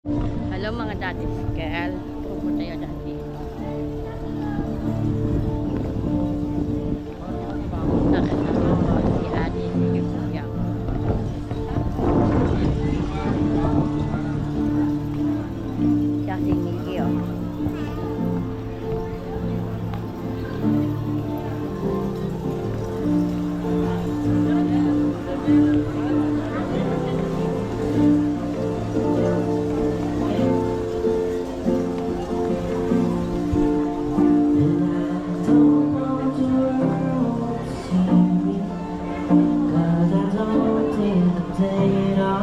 Hello mga daddy girl. Pupunta tayo dati. Nakasama ko si ate si kuya. Siya si Nikki oh.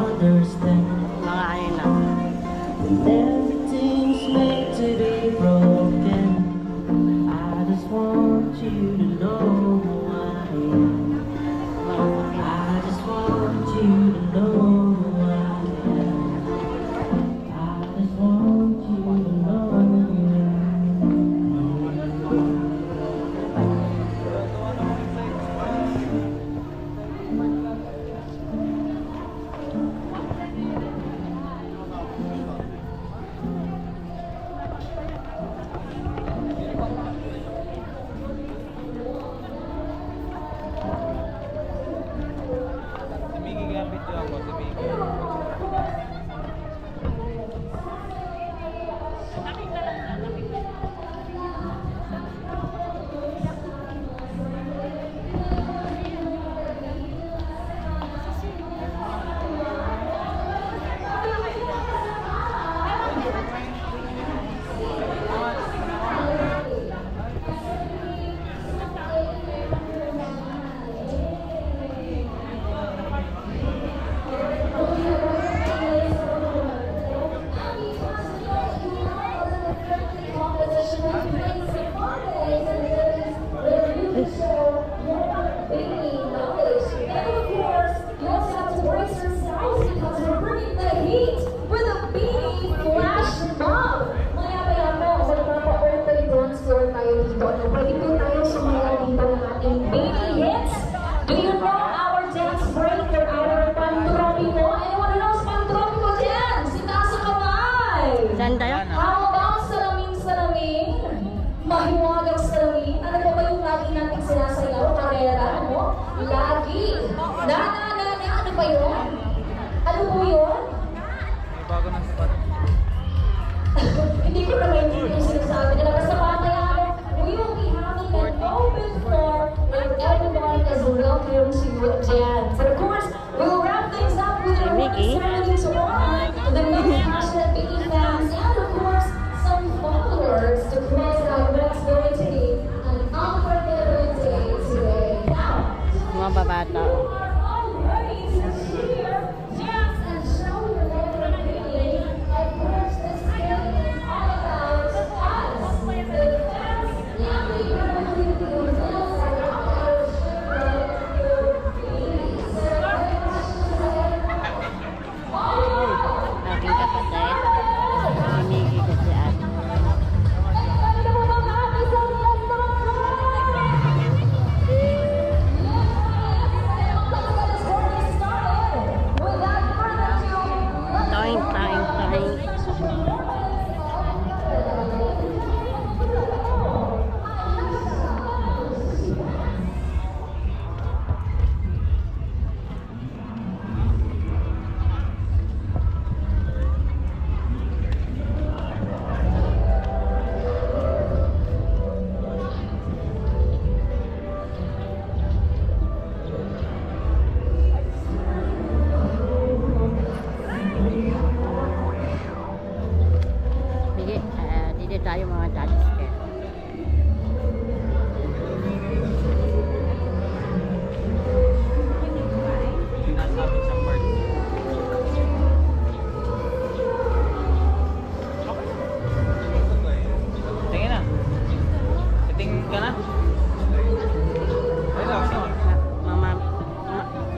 Mga ano na. Everything's made to be broken. I just want you to know who I am. I just want you to know who I am. I just want you to know who I am. Saan tayo? How about salamin-salamin? Mahiwagang salamin. Ano ba yung lagi nating sinasayaw? Karera, ano? Lagi. Na, ano ba yun? Ano po yun? Bago ng spot. Hindi ko na maintindihan yung sinasabi nila. Basta mamaya, we will be having an open floor and everyone is welcome to dance. And of course, we will wrap things up with a Mickey? ceremony to honor the many passionate BE fans and of course, some followers to close out what's going to be an unforgettable day today. Now, Mga babata. you are all ready to cheer, dance, and show your love for BE. Of course, this day is all about us, the fans, and the Philippines. Aking kapatid. Si Nikki kasi ate. Toing, toing, toing. Sige, dito tayo mga daddy girl. Sinasabi sa part. Tingin na. Tingin ka na. Mama,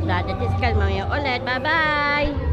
daddy girl, mamaya ulit. Bye-bye!